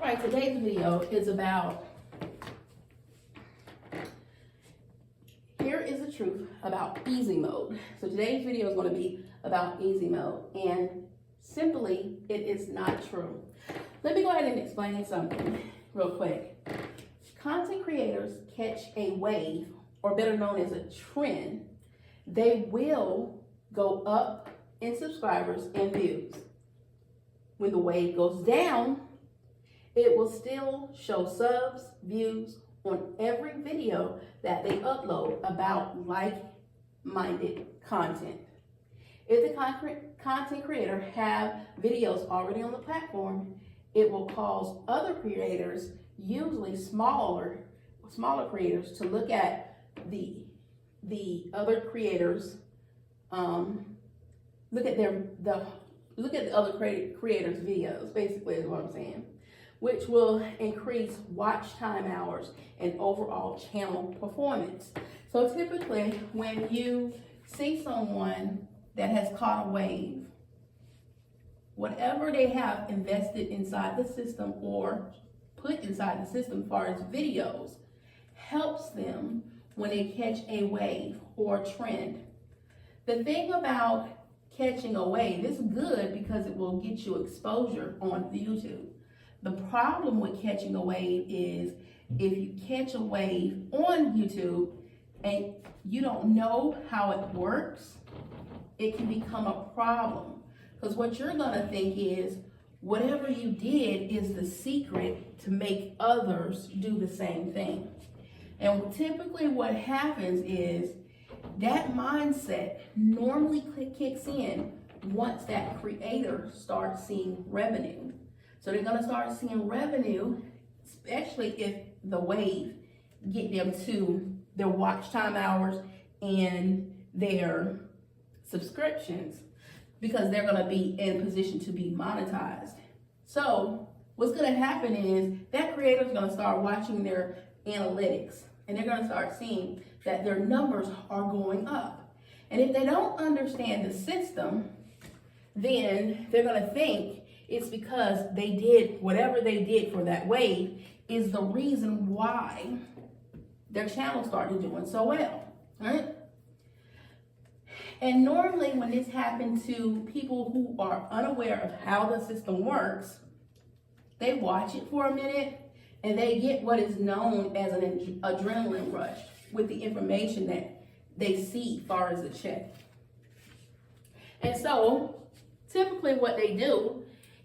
All right, today's video is about, here is the truth about easy mode. So today's video is going to be about easy mode, and simply, it is not true. Let me go ahead and explain something real quick. Content creators catch a wave, or better known as a trend. They will go up in subscribers and views. When the wave goes down, it will still show subs, views on every video that they upload about like-minded content. If the content creator have videos already on the platform, it will cause other creators, usually smaller creators, to look at the other creators, look at the other creators' videos, basically is what I'm saying, which will increase watch time hours and overall channel performance. So typically, when you see someone that has caught a wave, whatever they have invested inside the system or put inside the system as far as videos helps them when they catch a wave or trend. The thing about catching a wave is good because it will get you exposure on YouTube. The problem with catching a wave is if you catch a wave on YouTube and you don't know how it works, it can become a problem. Because what you're gonna think is whatever you did is the secret to make others do the same thing. And typically what happens is that mindset normally kicks in once that creator starts seeing revenue. So they're gonna start seeing revenue, especially if the wave get them to their watch time hours and their subscriptions, because they're gonna be in position to be monetized. So what's gonna happen is that creator's gonna start watching their analytics, and they're gonna start seeing that their numbers are going up. And if they don't understand the system, then they're gonna think it's because they did whatever they did for that wave is the reason why their channel started doing so well, right? And normally when this happens to people who are unaware of how the system works, they watch it for a minute and they get what is known as an adrenaline rush with the information that they see as far as the check. And so typically what they do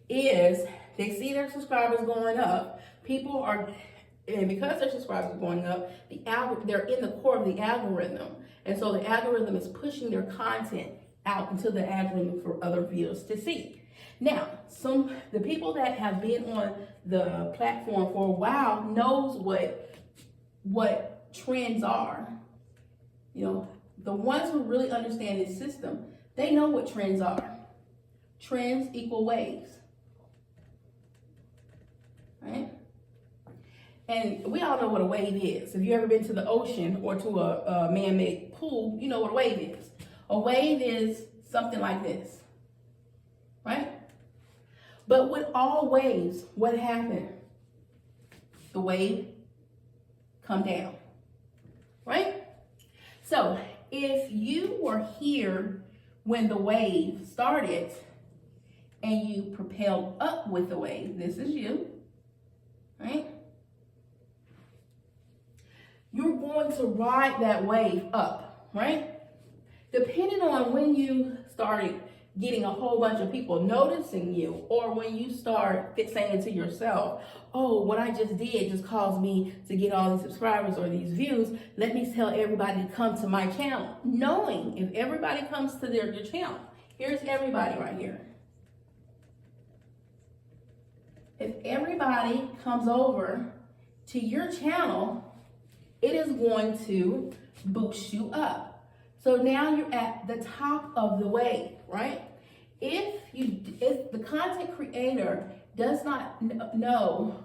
is they see their subscribers going up. People are, and because their subscribers are going up, they're in the core of the algorithm. And so the algorithm is pushing their content out into the algorithm for other viewers to see. Now, the people that have been on the platform for a while knows what trends are. You know, the ones who really understand this system, they know what trends are. Trends equal waves. Right? And we all know what a wave is. If you've ever been to the ocean or to a man-made pool, you know what a wave is. A wave is something like this, right? But with all waves, what happened? The wave come down, right? So if you were here when the wave started and you propelled up with the wave, this is you, right? You're going to ride that wave up, right? Depending on when you started getting a whole bunch of people noticing you, or when you start saying to yourself, oh, what I just did just caused me to get all these subscribers or these views. Let me tell everybody to come to my channel. Knowing if everybody comes to your channel, here's everybody right here. If everybody comes over to your channel, it is going to boost you up. So now you're at the top of the wave, right? If the content creator does not know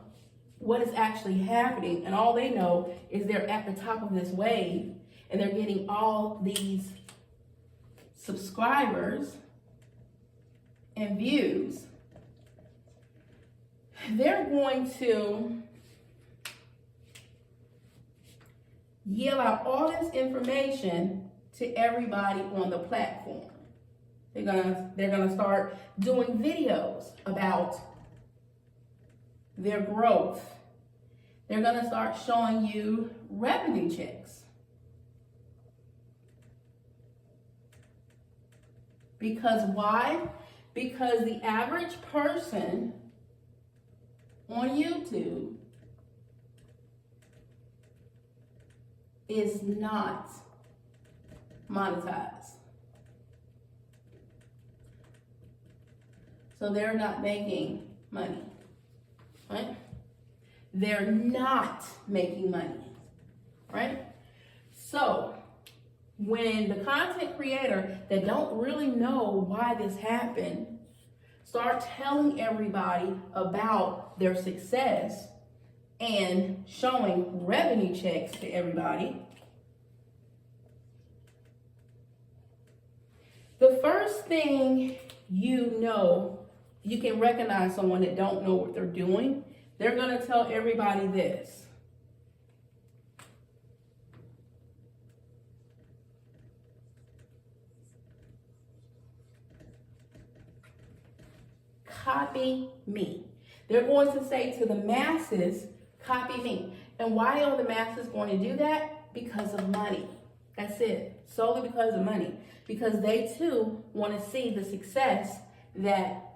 what is actually happening, and all they know is they're at the top of this wave and they're getting all these subscribers and views, they're going to yell out all this information to everybody on the platform. They're gonna start doing videos about their growth. They're gonna start showing you revenue checks. Because why? Because the average person on YouTube is not monetized. So they're not making money, right? They're not making money, right? So when the content creator that don't really know why this happened start telling everybody about their success and showing revenue checks to everybody, the first thing you can recognize someone that don't know what they're doing. They're going to tell everybody this. Copy me. They're going to say to the masses, copy me. And why are the masses going to do that? Because of money. That's it. Solely because of money. Because they too want to see the success that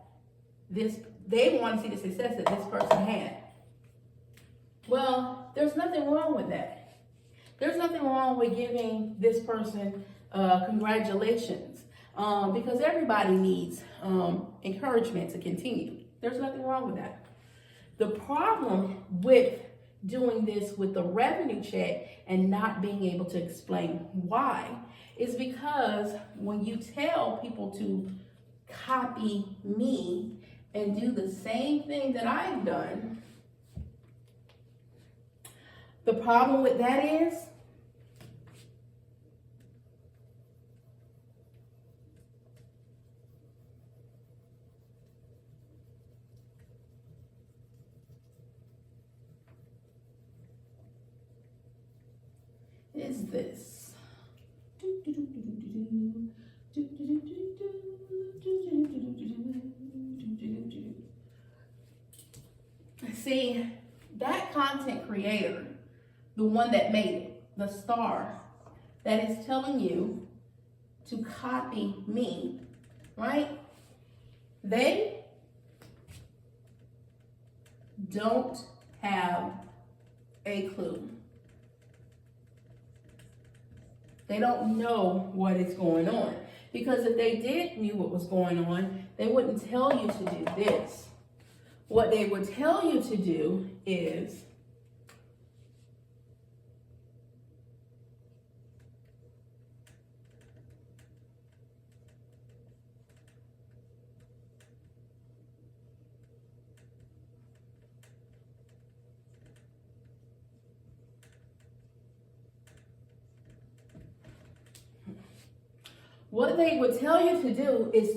this person had. Well, there's nothing wrong with that. There's nothing wrong with giving this person congratulations because everybody needs encouragement to continue. There's nothing wrong with that. The problem with doing this with the revenue check and not being able to explain why is because when you tell people to copy me and do the same thing that I've done, the problem with that is this. See, that content creator, the one that made it, the star, that is telling you to copy me, right? They don't have a clue. They don't know what is going on. Because if they did knew what was going on, they wouldn't tell you to do this. What they would tell you to do is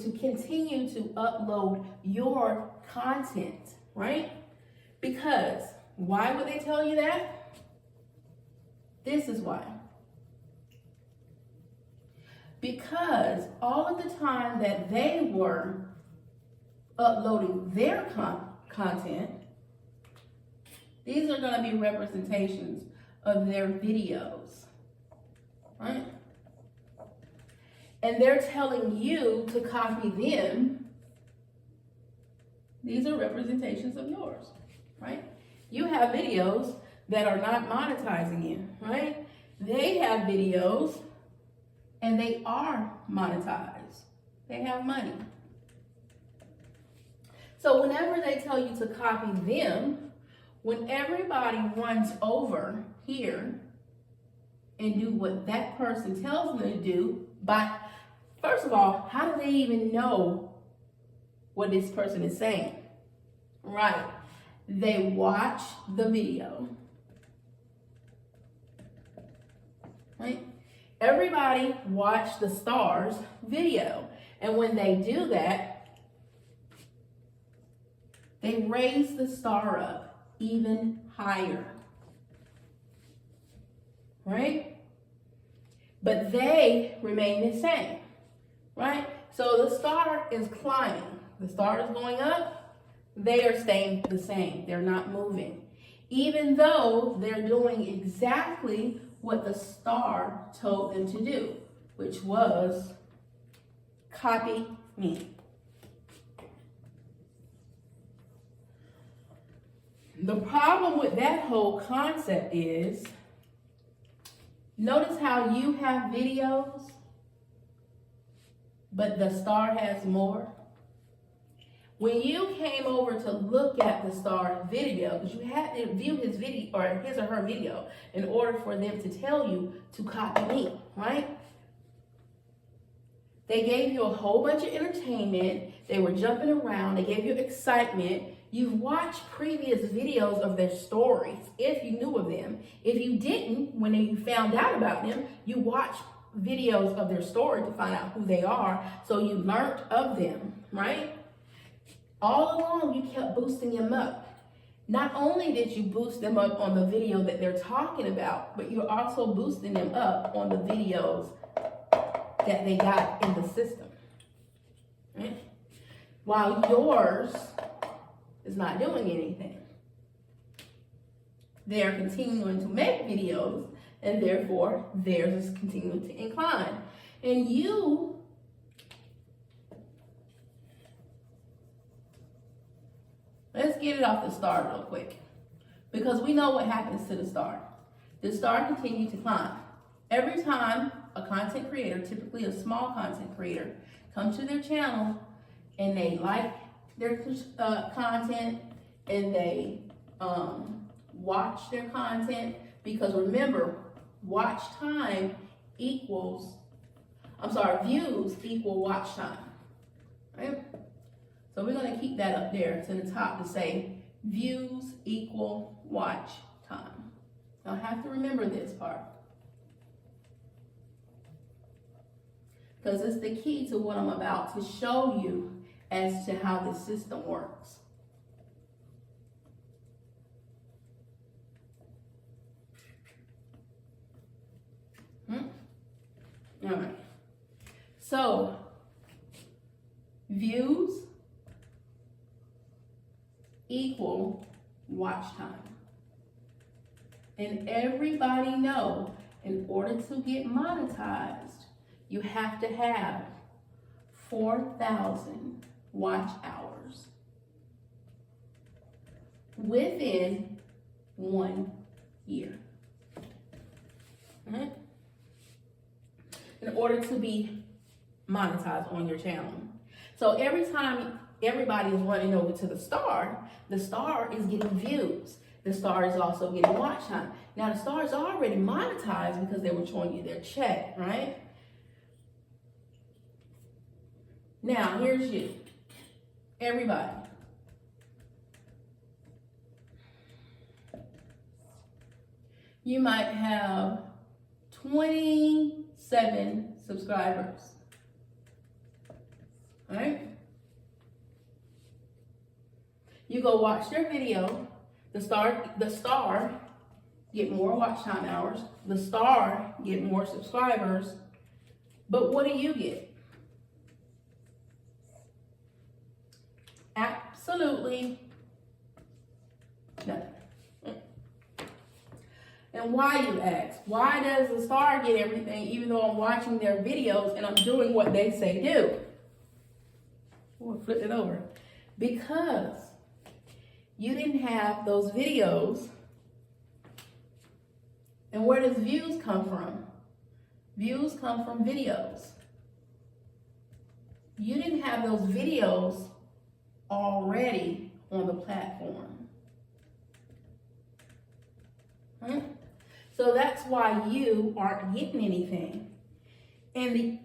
to continue to upload your content, right? Because why would they tell you that? This is why. Because all of the time that they were uploading their content, these are going to be representations of their videos, right? And they're telling you to copy them. These are representations of yours, right? You have videos that are not monetizing you, right? They have videos and they are monetized. They have money. So whenever they tell you to copy them, when everybody runs over here and do what that person tells them to do, first of all, how do they even know what this person is saying? Right. They watch the video. Right? Everybody watch the star's video. And when they do that, They raise the star up even higher, right? But they remain the same, right? So the star is climbing. The star is going up. They are staying the same. They're not moving, even though they're doing exactly what the star told them to do, which was copy me. The problem with that whole concept is, notice how you have videos, but the star has more. When you came over to look at the star video, because you had to view his video or his or her video in order for them to tell you to copy me, right? They gave you a whole bunch of entertainment. They were jumping around. They gave you excitement. You've watched previous videos of their stories, if you knew of them. If you didn't, when you found out about them, you watched videos of their story to find out who they are, so you learned of them, right? All along, you kept boosting them up. Not only did you boost them up on the video that they're talking about, but you're also boosting them up on the videos that they got in the system, right? While yours is not doing anything. They are continuing to make videos, and therefore theirs is continuing to incline. And you let's get it off the star real quick, because we know what happens to the star. The star continues to climb. Every time a content creator, typically a small content creator, comes to their channel and they like their content and they watch their content, because remember, watch time equals, views equal watch time, right? So we're going to keep that up there to the top to say views equal watch time. You'll have to remember this part, because it's the key to what I'm about to show you as to how the system works. All right. So, views equal watch time. And everybody know, in order to get monetized, you have to have 4,000 watch hours within 1 year. Right? In order to be monetized on your channel. So every time everybody is running over to the star is getting views. The star is also getting watch time. Now the star is already monetized because they were showing you their check, right? Now here's you, everybody. You might have 27 subscribers, right? You go watch their video, the star get more watch time hours, the star get more subscribers, but what do you get? Absolutely nothing. And why, you ask? Why does the star get everything even though I'm watching their videos and I'm doing what they say do? We'll flip it over. Because you didn't have those videos. And where does views come from? Views come from videos. You didn't have those videos already on the platform. Huh? So that's why you aren't getting anything. And the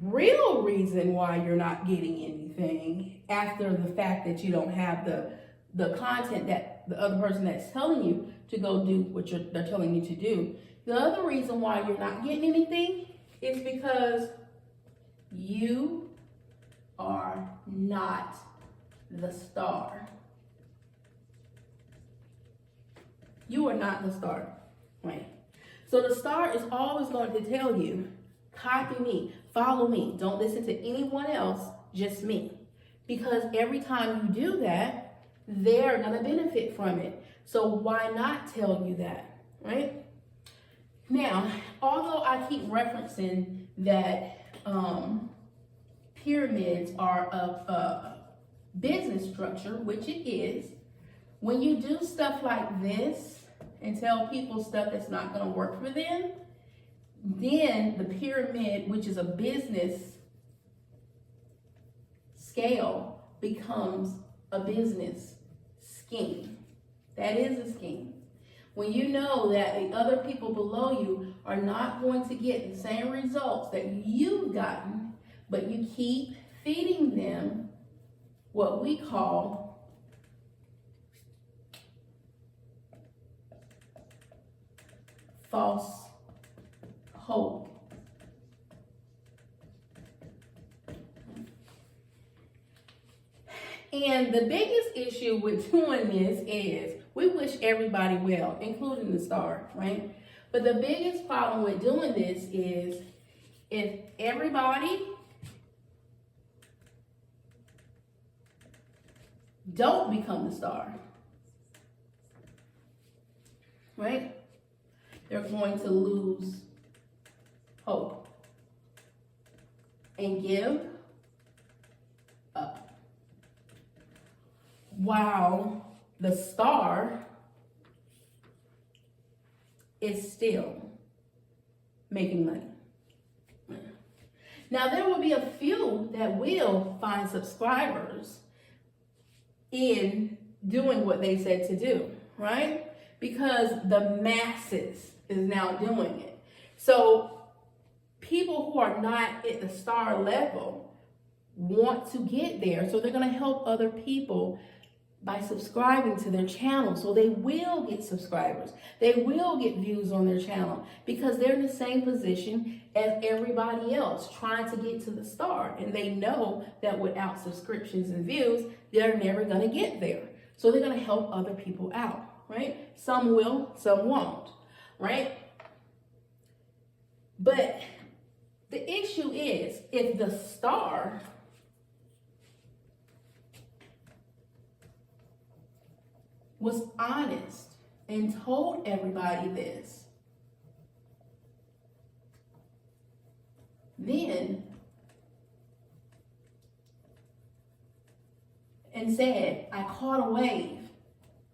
real reason why you're not getting anything, after the fact that you don't have the content that the other person that's telling you to go do what they're telling you to do, the other reason why you're not getting anything is because you are not the star. You are not the star, right? So the star is always going to tell you, copy me, follow me. Don't listen to anyone else, just me. Because every time you do that, they're going to benefit from it. So why not tell you that, right? Now, although I keep referencing that pyramids are a business structure, which it is, when you do stuff like this and tell people stuff that's not going to work for them, then the pyramid, which is a business scale, becomes a business scheme. That is a scheme. When you know that the other people below you are not going to get the same results that you've gotten, but you keep feeding them what we call false hope. And the biggest issue with doing this is we wish everybody well, including the star, right? But the biggest problem with doing this is if everybody don't become the star, right? They're going to lose hope and give up. While the star is still making money. Now, there will be a few that will find subscribers in doing what they said to do, right? Because the masses is now doing it. So people who are not at the star level want to get there. So they're going to help other people by subscribing to their channel. So they will get subscribers. They will get views on their channel because they're in the same position as everybody else trying to get to the star. And they know that without subscriptions and views, they're never going to get there. So they're going to help other people out, right? Some will, some won't, right? But the issue is if the star was honest and told everybody this, then and said, I caught a wave.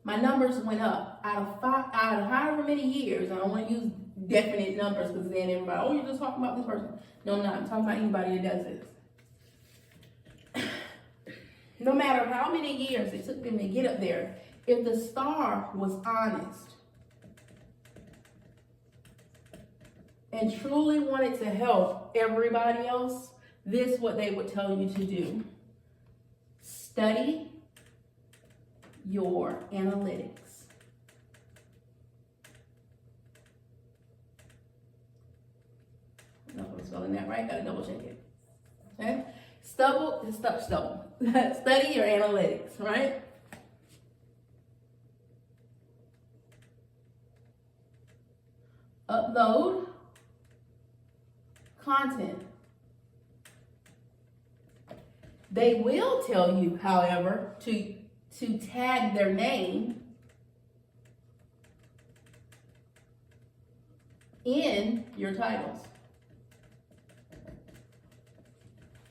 My numbers went up out of however many years. I don't want to use definite numbers because then everybody, oh, you're just talking about this person. No, I'm not. I'm talking about anybody that does this. No matter how many years it took them to get up there, if the star was honest and truly wanted to help everybody else, this is what they would tell you to do. Study your analytics. I don't know if I'm spelling that right. Gotta double check it. Okay? Study your analytics, right? Upload content. They will tell you, however, to tag their name in your titles.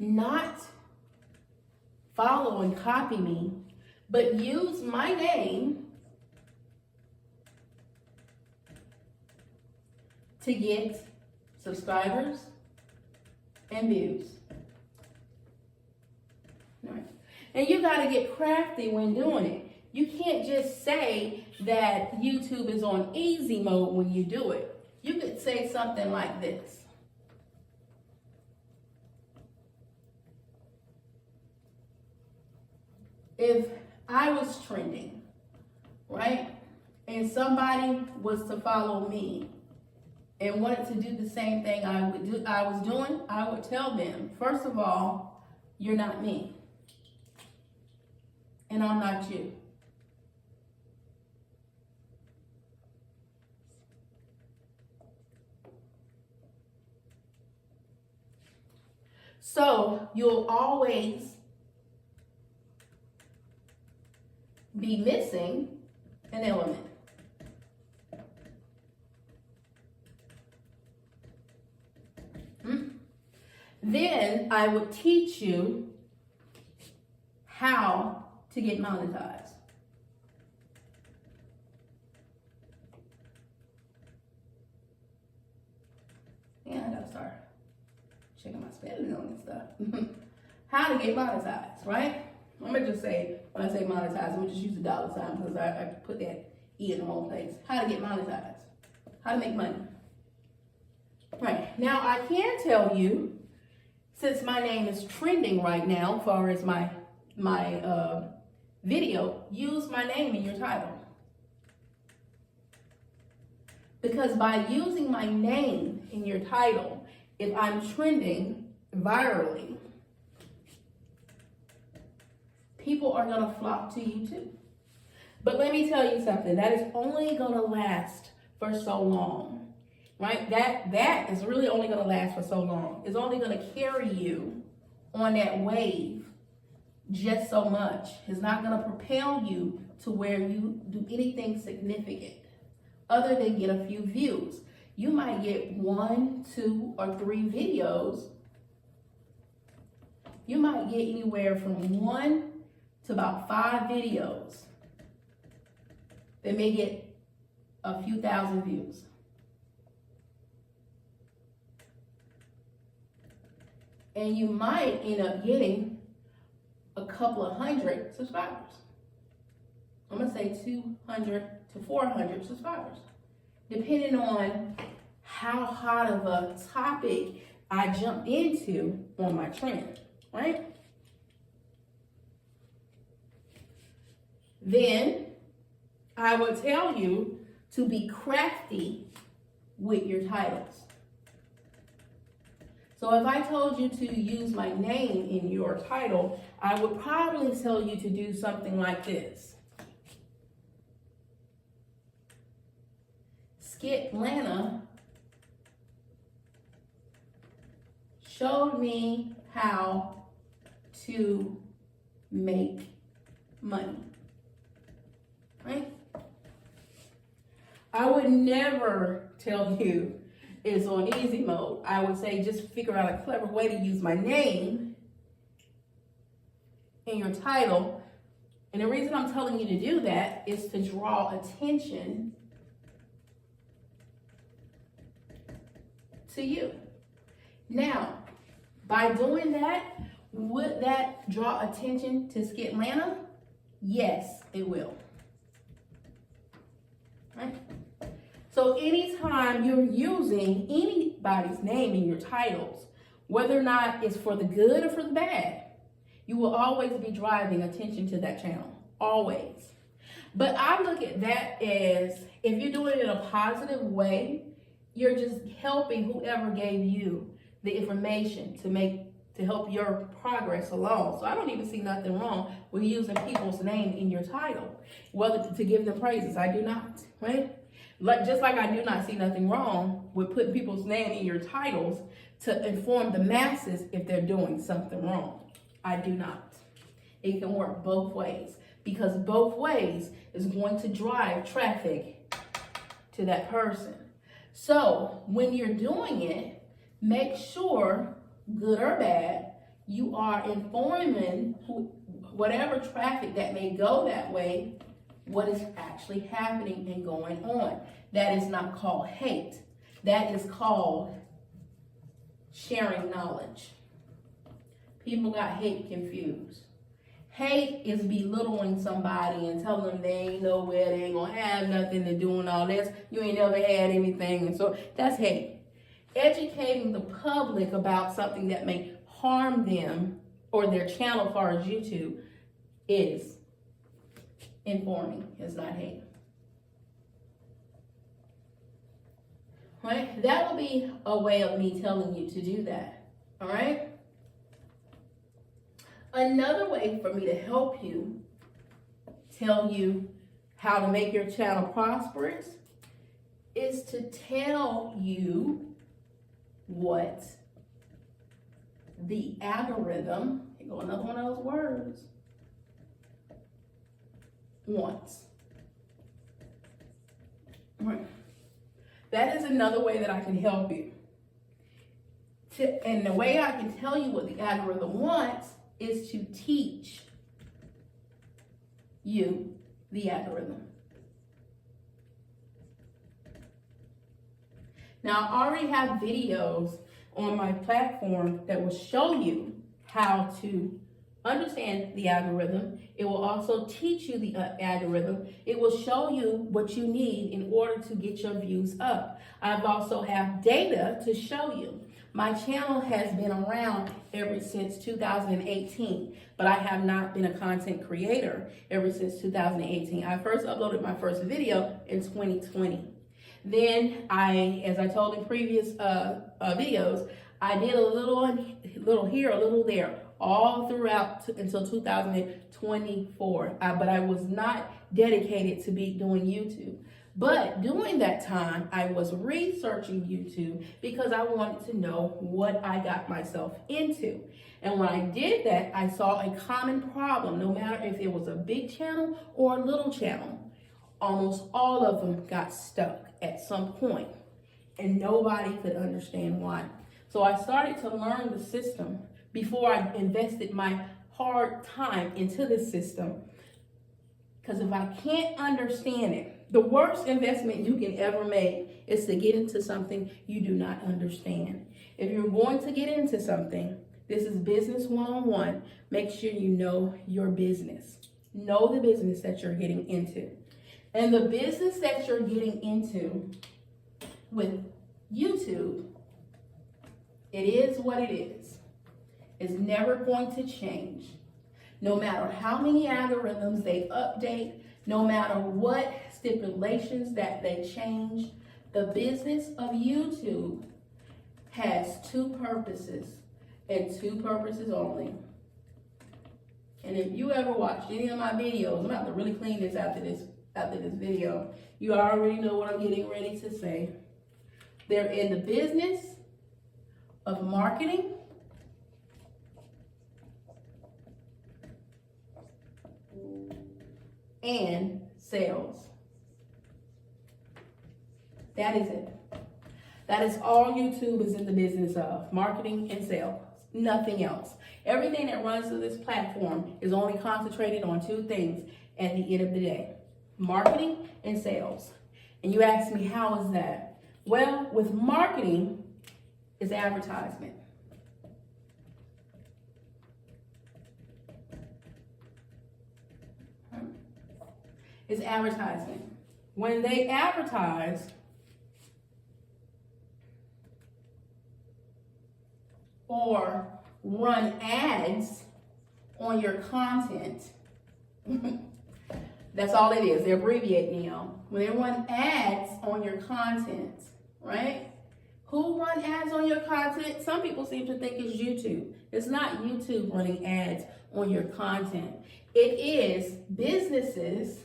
Not follow and copy me, but use my name to get subscribers and views. All right. And you got to get crafty when doing it. You can't just say that YouTube is on easy mode when you do it. You could say something like this. If I was trending, right, and somebody was to follow me and wanted to do the same thing I was doing, I would tell them, first of all, you're not me. and I'm not you. So you'll always be missing an element. Then I would teach you how to get monetized. Yeah, I gotta start checking my spelling on this stuff. How to get monetized, right? I'm gonna just say, when I say monetized, I'm gonna just use a dollar sign because I put that E in the wrong place. How to get monetized. How to make money. Right, now I can tell you, since my name is trending right now, as far as my video, use my name in your title. Because by using my name in your title, if I'm trending virally, people are gonna flock to you too. But let me tell you something, that is only gonna last for so long, right? That is really only gonna last for so long. It's only gonna carry you on that wave just so much. It's not gonna propel you to where you do anything significant other than get a few views. You might get 1, 2, or 3 videos. You might get anywhere from 1 to about 5 videos that may get a few thousand views. And you might end up getting a couple of 100 subscribers. I'm gonna say 200 to 400 subscribers, depending on how hot of a topic I jump into on my trend, right? Then I will tell you to be crafty with your titles. So if I told you to use my name in your title, I would probably tell you to do something like this. Skitlanta showed me how to make money, right? I would never tell you it's on easy mode. I would say just figure out a clever way to use my name in your title. And the reason I'm telling you to do that is to draw attention to you. Now, by doing that, would that draw attention to Skitlanta? Yes, it will. Right? So anytime you're using anybody's name in your titles, whether or not it's for the good or for the bad, you will always be driving attention to that channel, always. But I look at that as, if you're doing it in a positive way, you're just helping whoever gave you the information to help your progress along. So I don't even see nothing wrong with using people's name in your title, whether to give them praises. I do not, right? Just like I do not see nothing wrong with putting people's name in your titles to inform the masses if they're doing something wrong. I do not. It can work both ways, because both ways is going to drive traffic to that person. So when you're doing it, make sure, good or bad, you are informing whatever traffic that may go that way what is actually happening and going on. That is not called hate. That is called sharing knowledge. People got hate confused. Hate is belittling somebody and telling them they ain't nowhere, they ain't gonna have nothing to do and all this. You ain't never had anything, and so that's hate. Educating the public about something that may harm them or their channel, as far as YouTube, is informing. It's not hate. Right? That will be a way of me telling you to do that. All right? Another way for me to help you tell you how to make your channel prosperous. It's to tell you what the algorithm, here go another one of those words, wants. Right. That is another way that I can help you. And the way I can tell you what the algorithm wants is to teach you the algorithm. Now, I already have videos on my platform that will show you how to understand the algorithm. It will also teach you the algorithm. It will show you what you need in order to get your views up. I've also have data to show you. My channel has been around ever since 2018, but I have not been a content creator ever since 2018. I first uploaded my first video in 2020. Then as I told in previous videos, I did a little here, a little there, all throughout until 2024. But I was not dedicated to be doing YouTube. But during that time, I was researching YouTube because I wanted to know what I got myself into. And when I did that, I saw a common problem, no matter if it was a big channel or a little channel. Almost all of them got stuck at some point, and nobody could understand why. So I started to learn the system before I invested my hard time into the system. Because if I can't understand it, the worst investment you can ever make is to get into something you do not understand. If you're going to get into something, this is business 101. Make sure you know your business. Know the business that you're getting into. And the business that you're getting into with YouTube, it is what it is. It's never going to change. No matter how many algorithms they update, no matter what stipulations that they change, the business of YouTube has two purposes and two purposes only. And if you ever watched any of my videos, I'm about to really clean this after this video, you already know what I'm getting ready to say. They're in the business of marketing and sales. That is it. That is all YouTube is in the business of, marketing and sales, nothing else. Everything that runs through this platform is only concentrated on two things at the end of the day: marketing and sales. And you ask me, how is that? Well, with marketing is advertisement. It's advertisement. When they advertise or run ads on your content, that's all it is. They're abbreviating now. When they run ads on your content, right? Who run ads on your content? Some people seem to think it's YouTube. It's not YouTube running ads on your content. It is businesses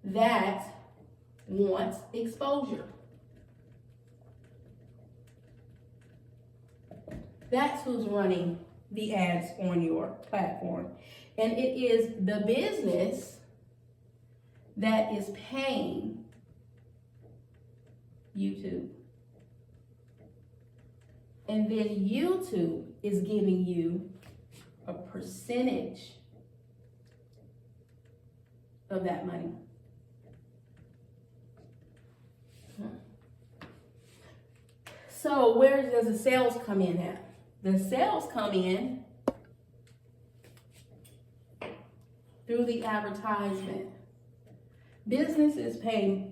that want exposure. That's who's running the ads on your platform. And it is the business that is paying YouTube. And then YouTube is giving you a percentage of that money. So where does the sales come in at? The sales come in through the advertisement. Businesses pay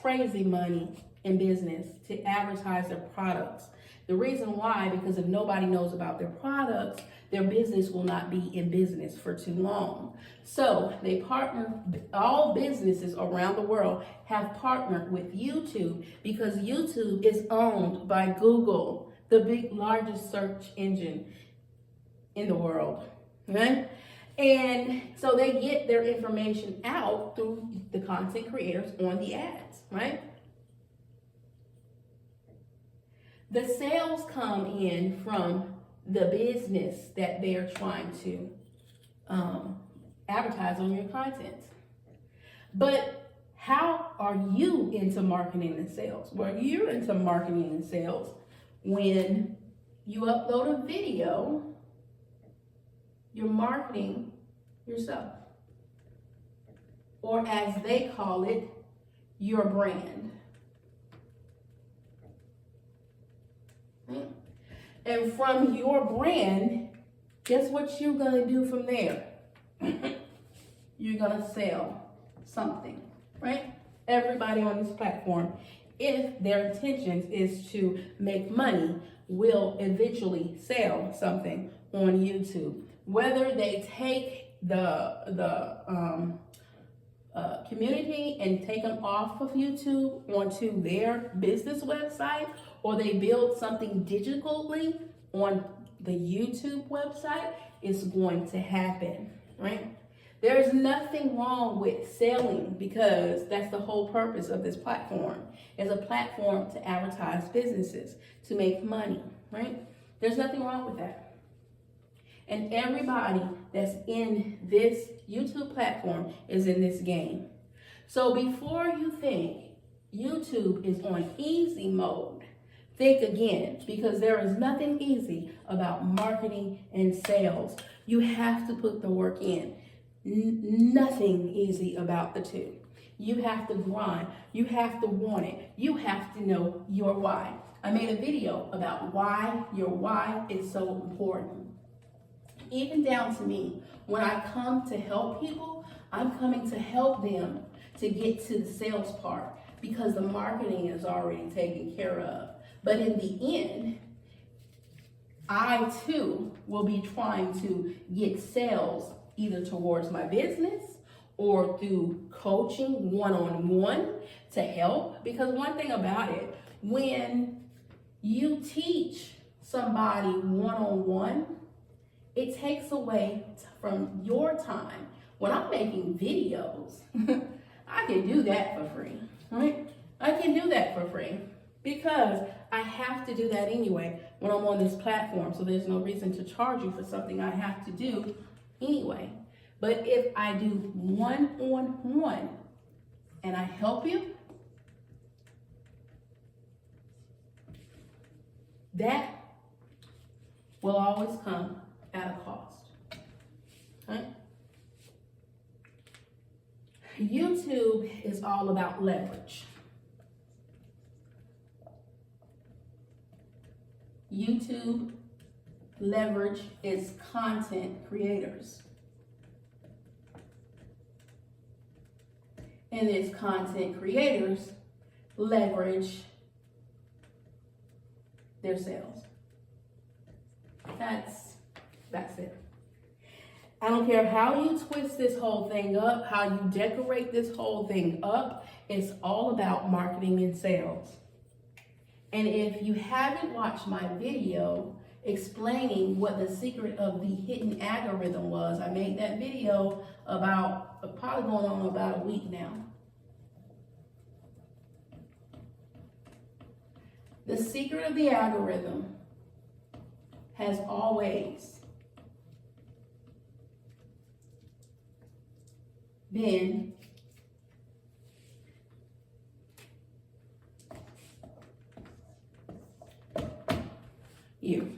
crazy money in business to advertise their products. The reason why, because if nobody knows about their products, their business will not be in business for too long. So they partner, all businesses around the world have partnered with YouTube because YouTube is owned by Google, the largest search engine in the world, right? And so they get their information out through the content creators on the ads, right? The sales come in from the business that they're trying to advertise on your content. But how are you into marketing and sales? Well, you're into marketing and sales when you upload a video, you're marketing yourself. Or as they call it, your brand. And from your brand, guess what you're gonna do from there? You're gonna sell something, right? Everybody on this platform, if their intentions is to make money, will eventually sell something on YouTube. Whether they take the community and take them off of YouTube onto their business website, or they build something digitally on the YouTube website, it's going to happen, right? There's nothing wrong with selling, because that's the whole purpose of this platform. It's a platform to advertise businesses, to make money, right? There's nothing wrong with that. And everybody that's in this YouTube platform is in this game. So before you think YouTube is on easy mode, think again, because there is nothing easy about marketing and sales. You have to put the work in. Nothing easy about the two. You have to grind. You have to want it. You have to know your why. I made a video about why your why is so important. Even down to me, when I come to help people, I'm coming to help them to get to the sales part, because the marketing is already taken care of. But in the end, I too will be trying to get sales either towards my business or through coaching one-on-one to help. Because one thing about it, when you teach somebody one-on-one, it takes away from your time. When I'm making videos, I can do that for free, right? I can do that for free because I have to do that anyway when I'm on this platform. So there's no reason to charge you for something I have to do anyway. But if I do one-on-one and I help you, that will always come at a cost, right? YouTube is all about leverage. YouTube leverage its content creators. And its content creators leverage their sales. That's it. I don't care how you twist this whole thing up, how you decorate this whole thing up. It's all about marketing and sales. And if you haven't watched my video explaining what the secret of the hidden algorithm was, I made that video about probably going on about a week now. The secret of the algorithm has always been you.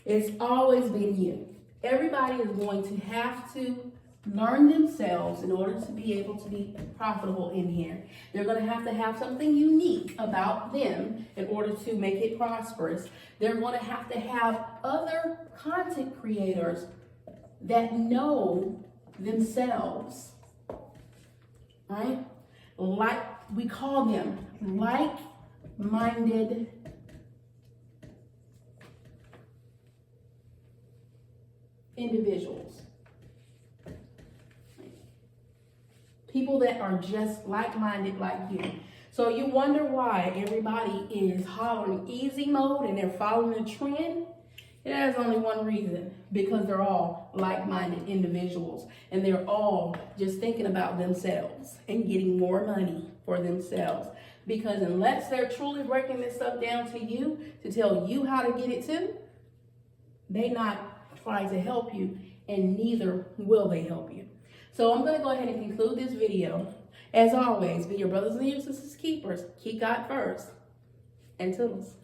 It's always been you. Everybody is going to have to learn themselves in order to be able to be profitable in here. They're going to have something unique about them in order to make it prosperous. They're going to have other content creators that know themselves, right? Like we call them like-minded individuals. People that are just like-minded like you. So you wonder why everybody is hollering easy mode and they're following the trend. It has only one reason, because they're all all like-minded individuals, and they're all just thinking about themselves and getting more money for themselves. Because unless they're truly breaking this stuff down to you, to tell you how to get it too, they not try to help you, and neither will they help you. So I'm going to go ahead and conclude this video. As always, be your brothers and your sisters keepers. Keep God first. And toodles.